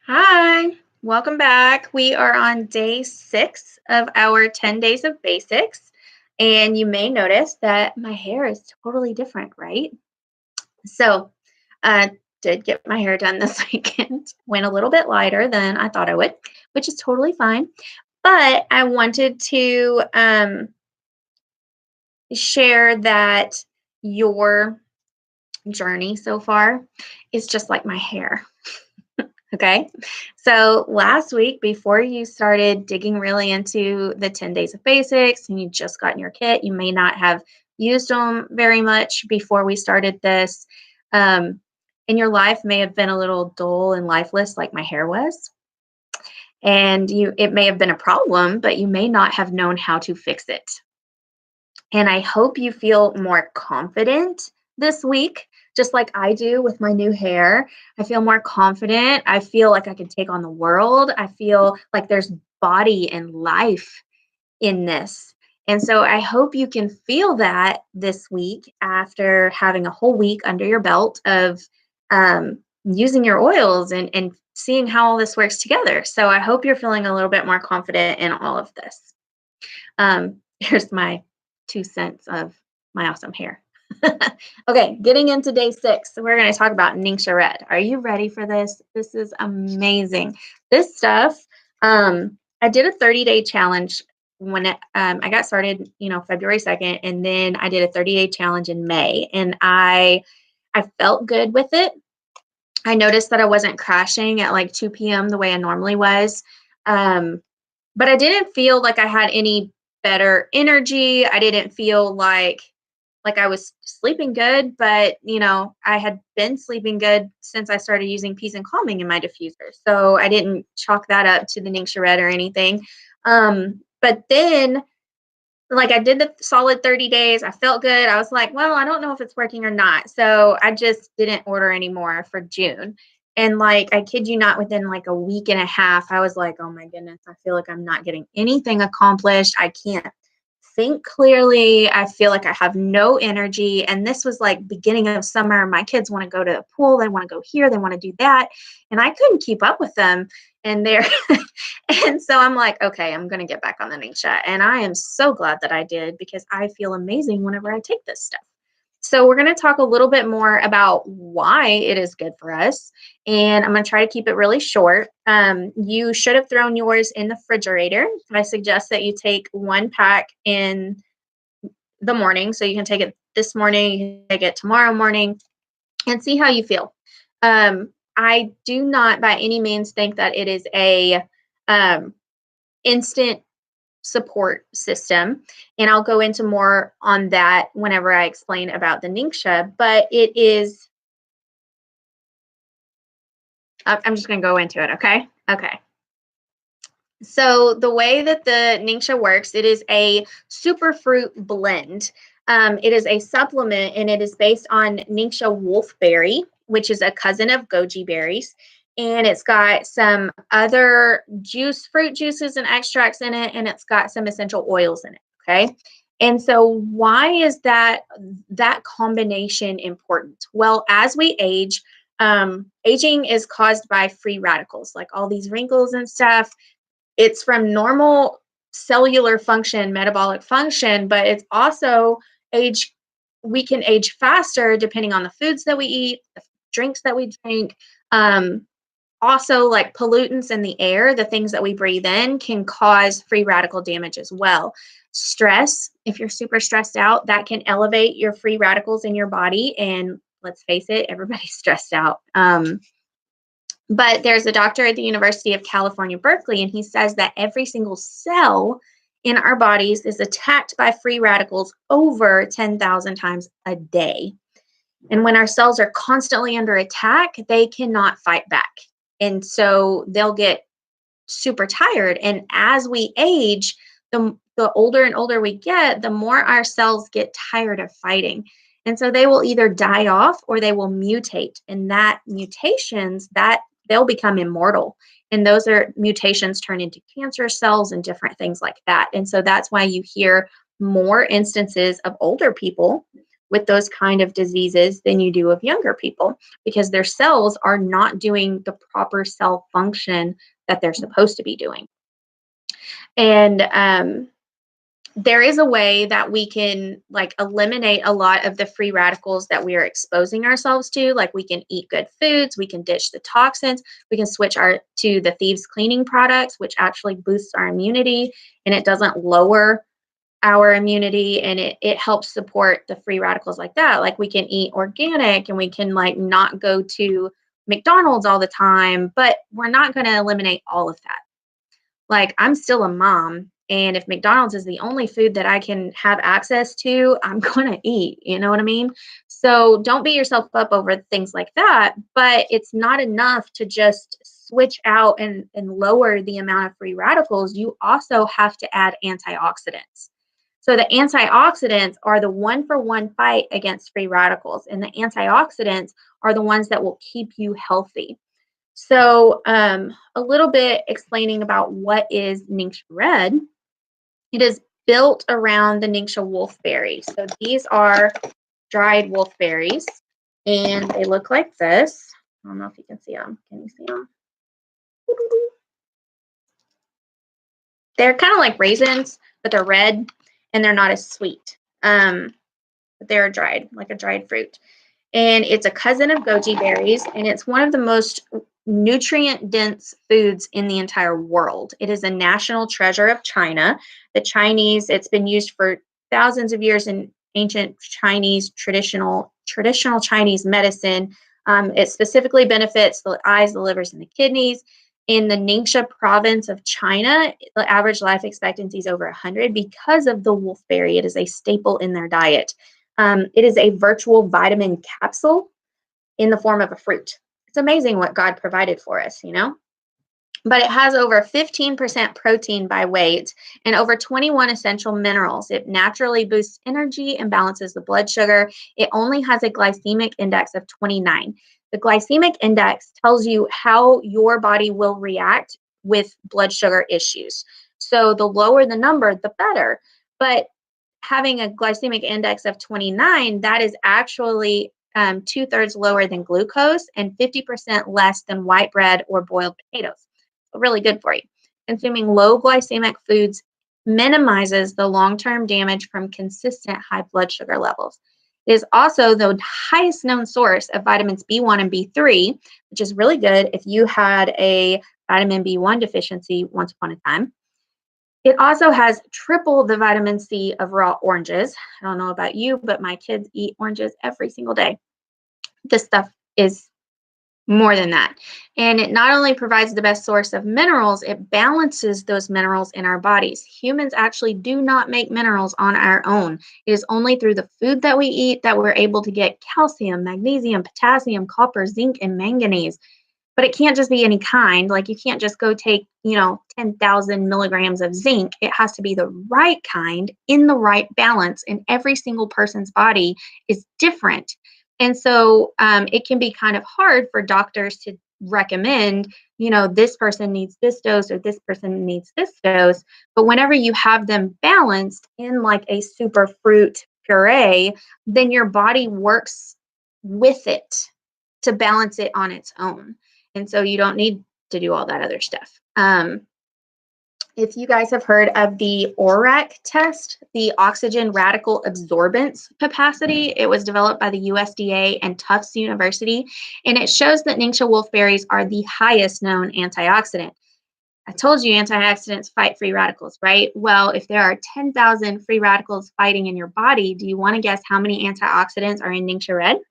Hi, welcome back. We are on day 6 of our 10 days of basics. And you may notice that my hair is totally different, right? So, I did get my hair done this weekend. Went a little bit lighter than I thought I would, which is totally fine. But I wanted to share that your journey so far is just like my hair. Okay. So last week, before you started digging really into the 10 days of basics and you just got in your kit, you may not have used them very much before we started this. Um, and your life may have been a little dull and lifeless, like my hair was. And it may have been a problem, but you may not have known how to fix it. And I hope you feel more confident this week, just like I do with my new hair. I feel more confident. I feel like I can take on the world. I feel like there's body and life in this. And so I hope you can feel that this week after having a whole week under your belt of using your oils and seeing how all this works together. So I hope you're feeling a little bit more confident in all of this. Here's my 2 cents of my awesome hair. Okay, getting into day 6, we're going to talk about Ningxia Red. Are you ready for this? This is amazing. This stuff, I did a 30-day challenge when I got started, February 2nd, and then I did a 30-day challenge in May, and I felt good with it. I noticed that I wasn't crashing at like 2 p.m. the way I normally was. Um, but I didn't feel like I had any better energy. I didn't feel like I was sleeping good, but I had been sleeping good since I started using Peace and Calming in my diffuser. So I didn't chalk that up to the Ningxia Red or anything. But then like I did the solid 30 days. I felt good. I was like, well, I don't know if it's working or not. So I just didn't order anymore for June. And like, I kid you not, within like a week and a half, I was like, oh my goodness, I feel like I'm not getting anything accomplished. I can't think clearly. I feel like I have no energy. And this was like beginning of summer. My kids want to go to the pool. They want to go here. They want to do that. And I couldn't keep up with them. And they're and so I'm like, okay, I'm going to get back on the Ningxia. And I am so glad that I did because I feel amazing whenever I take this stuff. So we're going to talk a little bit more about why it is good for us. And I'm going to try to keep it really short. You should have thrown yours in the refrigerator. I suggest that you take 1 pack in the morning. So you can take it this morning, you can take it tomorrow morning, and see how you feel. I do not by any means think that it is a um, instant support system. And I'll go into more on that whenever I explain about the Ningxia, but it is, I'm just going to go into it. Okay. Okay. So the way that the Ningxia works, it is a superfruit blend. It is a supplement and it is based on Ningxia wolfberry, which is a cousin of goji berries. And it's got some other fruit juices and extracts in it, and it's got some essential oils in it. Okay. And so why is that combination important? Well, as we age, aging is caused by free radicals, like all these wrinkles and stuff. It's from normal cellular function, metabolic function, but it's also age. We can age faster depending on the foods that we eat, the drinks that we drink. Also, like pollutants in the air, the things that we breathe in can cause free radical damage as well. Stress, if you're super stressed out, that can elevate your free radicals in your body. And let's face it, everybody's stressed out. But there's a doctor at the University of California, Berkeley, and he says that every single cell in our bodies is attacked by free radicals over 10,000 times a day. And when our cells are constantly under attack, they cannot fight back. And so they'll get super tired. And as we age, the older and older we get, the more our cells get tired of fighting. And so they will either die off or they will mutate. And that mutations, that they'll become immortal. And those are mutations turn into cancer cells and different things like that. And so that's why you hear more instances of older people with those kind of diseases than you do of younger people because their cells are not doing the proper cell function that they're supposed to be doing. And there is a way that we can like eliminate a lot of the free radicals that we are exposing ourselves to. Like we can eat good foods, we can ditch the toxins, we can switch our to the Thieves cleaning products, which actually boosts our immunity and it doesn't lower our immunity, and it helps support the free radicals like that. Like we can eat organic and we can like not go to McDonald's all the time, but we're not going to eliminate all of that. Like I'm still a mom, and if McDonald's is the only food that I can have access to, I'm going to eat, you know what I mean? So don't beat yourself up over things like that, but it's not enough to just switch out and lower the amount of free radicals. You also have to add antioxidants. So the antioxidants are the one-for-one fight against free radicals, and the antioxidants are the ones that will keep you healthy. So, a little bit explaining about what is Ningxia Red. It is built around the Ningxia wolfberry. So these are dried wolfberries, and they look like this. I don't know if you can see them. Can you see them? They're kind of like raisins, but they're red, and they're not as sweet. But they're dried, like a dried fruit. And it's a cousin of goji berries, and it's one of the most nutrient dense foods in the entire world. It is a national treasure of China. The Chinese, it's been used for thousands of years in ancient Chinese traditional Chinese medicine. It specifically benefits the eyes, the livers, and the kidneys. In the Ningxia province of China, the average life expectancy is over 100 because of the wolfberry. It is a staple in their diet. It is a virtual vitamin capsule in the form of a fruit. It's amazing what God provided for us, you know? But it has over 15% protein by weight and over 21 essential minerals. It naturally boosts energy and balances the blood sugar. It only has a glycemic index of 29. The glycemic index tells you how your body will react with blood sugar issues. So the lower the number, the better. But having a glycemic index of 29, that is actually 2/3 lower than glucose and 50% less than white bread or boiled potatoes. So really good for you. Consuming low glycemic foods minimizes the long-term damage from consistent high blood sugar levels. It is also the highest known source of vitamins B1 and B3, which is really good if you had a vitamin B1 deficiency once upon a time. It also has triple the vitamin C of raw oranges. I don't know about you, but my kids eat oranges every single day. This stuff is more than that. And it not only provides the best source of minerals, it balances those minerals in our bodies. Humans actually do not make minerals on our own. It is only through the food that we eat that we're able to get calcium, magnesium, potassium, copper, zinc, and manganese. But it can't just be any kind. Like you can't just go take, 10,000 milligrams of zinc. It has to be the right kind in the right balance. And every single person's body is different. And so it can be kind of hard for doctors to recommend, this person needs this dose or this person needs this dose. But whenever you have them balanced in like a super fruit puree, then your body works with it to balance it on its own. And so you don't need to do all that other stuff. If you guys have heard of the ORAC test, the oxygen radical absorbance capacity, it was developed by the USDA and Tufts University, and it shows that Ningxia wolfberries are the highest known antioxidant. I told you antioxidants fight free radicals, right? Well, if there are 10,000 free radicals fighting in your body, do you want to guess how many antioxidants are in Ningxia Red?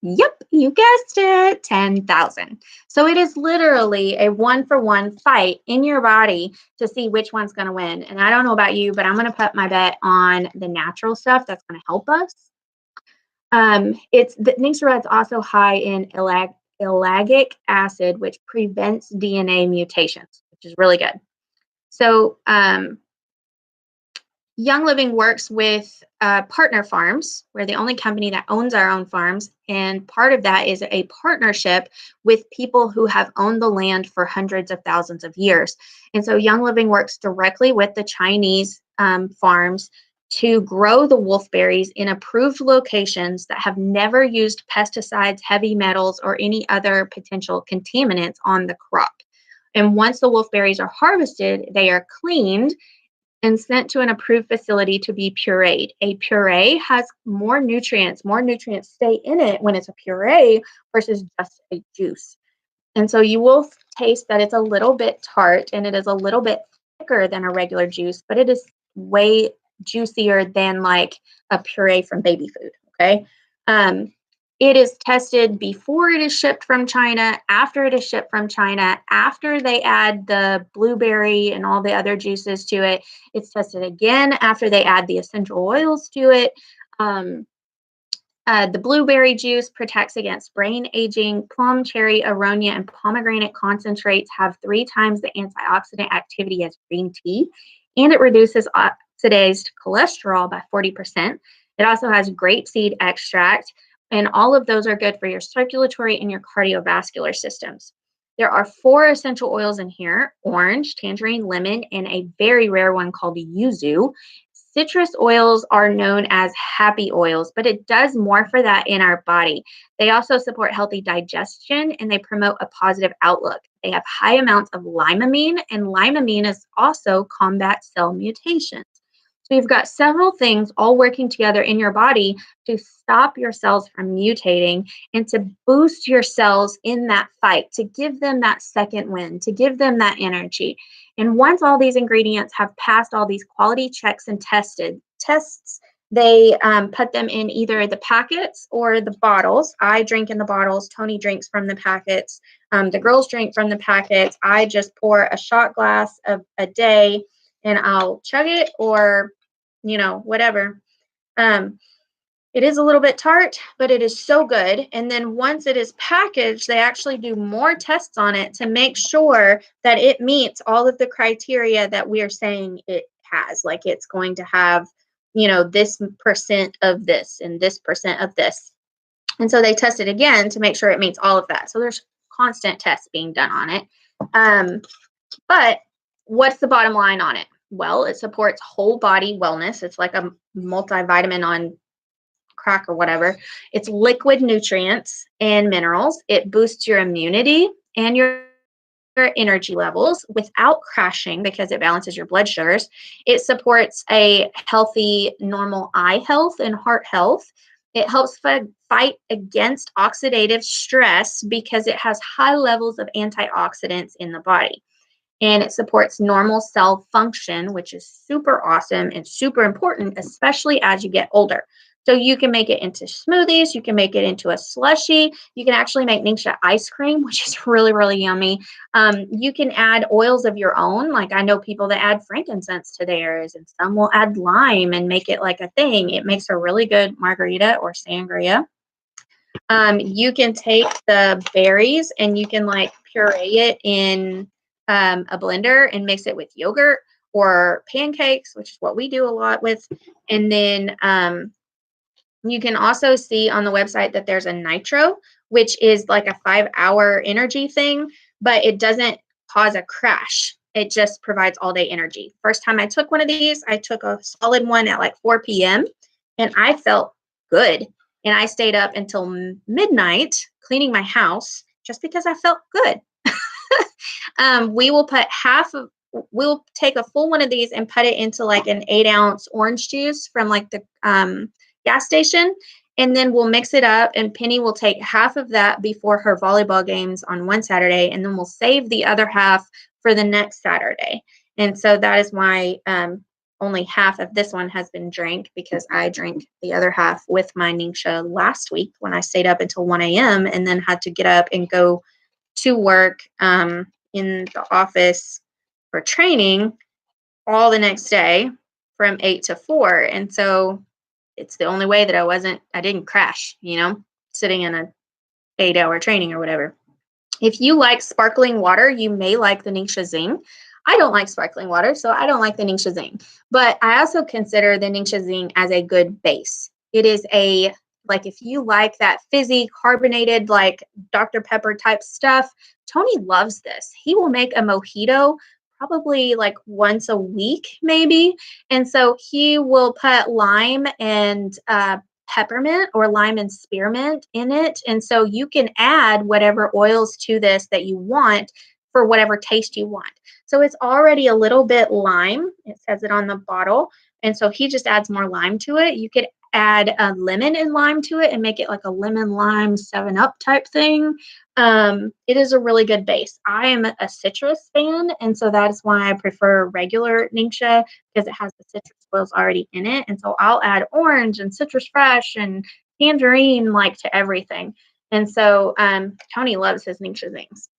Yep, you guessed it, 10,000. So it is literally a one-for-one fight in your body to see which one's going to win. And I don't know about you, but I'm going to put my bet on the natural stuff that's going to help us. It's the Ningxia Red's also high in ellagic acid, which prevents DNA mutations, which is really good. So Young Living works with partner farms. We're the only company that owns our own farms. And part of that is a partnership with people who have owned the land for hundreds of thousands of years. And so Young Living works directly with the Chinese farms to grow the wolfberries in approved locations that have never used pesticides, heavy metals, or any other potential contaminants on the crop. And once the wolfberries are harvested, they are cleaned and sent to an approved facility to be pureed. A puree has more nutrients stay in it when it's a puree versus just a juice. And so you will taste that it's a little bit tart and it is a little bit thicker than a regular juice, but it is way juicier than like a puree from baby food. Okay. Um, it is tested before it is shipped from China, after it is shipped from China, after they add the blueberry and all the other juices to it. It's tested again after they add the essential oils to it. Um, the blueberry juice protects against brain aging. Plum, cherry, aronia, and pomegranate concentrates have 3 times the antioxidant activity as green tea, and it reduces oxidized cholesterol by 40%. It also has grapeseed extract, and all of those are good for your circulatory and your cardiovascular systems. There are 4 essential oils in here: orange, tangerine, lemon, and a very rare one called yuzu. Citrus oils are known as happy oils, but it does more for that in our body. They also support healthy digestion and they promote a positive outlook. They have high amounts of limonene, and limonene is also combat cell mutations. So you've got several things all working together in your body to stop your cells from mutating and to boost your cells in that fight, to give them that second wind, to give them that energy. And once all these ingredients have passed all these quality checks and tests, they put them in either the packets or the bottles. I drink in the bottles. Tony drinks from the packets. The girls drink from the packets. I just pour a shot glass of a day and I'll chug it or, whatever. It is a little bit tart, but it is so good. And then once it is packaged, they actually do more tests on it to make sure that it meets all of the criteria that we are saying it has. Like it's going to have, this percent of this and this percent of this. And so they test it again to make sure it meets all of that. So there's constant tests being done on it. But what's the bottom line on it? Well, it supports whole body wellness. It's like a multivitamin on crack or whatever. It's liquid nutrients and minerals. It boosts your immunity and your energy levels without crashing because it balances your blood sugars. It supports a healthy, normal eye health and heart health. It helps fight against oxidative stress because it has high levels of antioxidants in the body. And it supports normal cell function, which is super awesome and super important, especially as you get older. So you can make it into smoothies, you can make it into a slushie, you can actually make Ningxia ice cream, which is really, really yummy. You can add oils of your own. Like I know people that add frankincense to theirs, and some will add lime and make it like a thing. It makes a really good margarita or sangria. You can take the berries and you can like puree it in a blender and mix it with yogurt or pancakes, which is what we do a lot with. And then you can also see on the website that there's a nitro, which is like a 5-hour energy thing, but it doesn't cause a crash. It just provides all day energy. First time I took one of these, I took a solid one at like 4 p.m. and I felt good. And I stayed up until midnight cleaning my house just because I felt good. We'll take a full one of these and put it into like an 8-ounce orange juice from like the gas station. And then we'll mix it up and Penny will take half of that before her volleyball games on one Saturday. And then we'll save the other half for the next Saturday. And so that is why only half of this one has been drank, because I drank the other half with my Ningxia last week when I stayed up until 1 a.m. and then had to get up and go to work in the office for training all the next day from 8 to 4. And so it's the only way that I didn't crash, sitting in a 8-hour training or whatever. If you like sparkling water, you may like the Ningxia Zing. I don't like sparkling water, so I don't like the Ningxia Zing. But I also consider the Ningxia Zing as a good base. It is like if you like that fizzy, carbonated, like Dr. Pepper type stuff, Tony loves this. He will make a mojito probably like once a week, maybe. And so he will put lime and peppermint or lime and spearmint in it. And so you can add whatever oils to this that you want for whatever taste you want. So it's already a little bit lime. It says it on the bottle. And so he just adds more lime to it. You could add a lemon and lime to it and make it like a lemon lime 7-Up type thing. It is a really good base. I am a citrus fan, and so that is why I prefer regular Ningxia because it has the citrus oils already in it. And so I'll add orange and citrus fresh and tangerine like to everything. And so Tony loves his Ningxia things.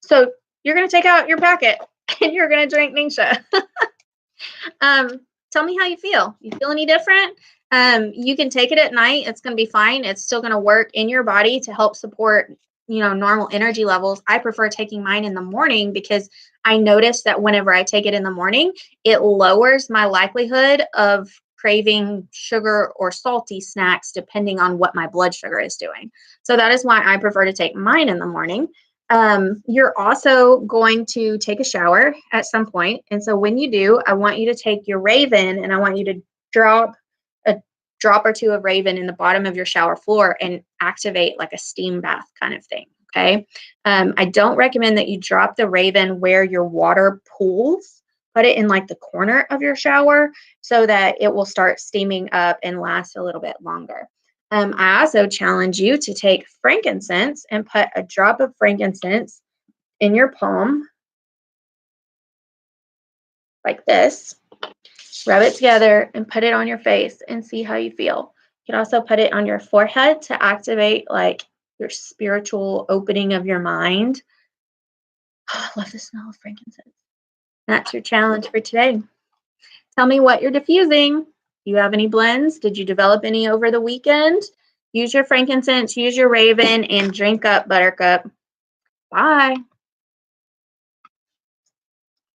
So you're gonna take out your packet and you're gonna drink Ningxia. Tell me how you feel. You feel any different? You can take it at night. It's going to be fine. It's still going to work in your body to help support, normal energy levels. I prefer taking mine in the morning because I notice that whenever I take it in the morning, it lowers my likelihood of craving sugar or salty snacks depending on what my blood sugar is doing. So that is why I prefer to take mine in the morning. You're also going to take a shower at some point. And so when you do, I want you to take your Raven and I want you to drop a drop or two of Raven in the bottom of your shower floor and activate like a steam bath kind of thing. Okay. I don't recommend that you drop the Raven where your water pools. Put it in like the corner of your shower so that it will start steaming up and last a little bit longer. I also challenge you to take frankincense and put a drop of frankincense in your palm like this. Rub it together and put it on your face and see how you feel. You can also put it on your forehead to activate like your spiritual opening of your mind. Oh, I love the smell of frankincense. That's your challenge for today. Tell me what you're diffusing. Do you have any blends? Did you develop any over the weekend? Use your frankincense, use your Raven, and drink up, Buttercup. Bye.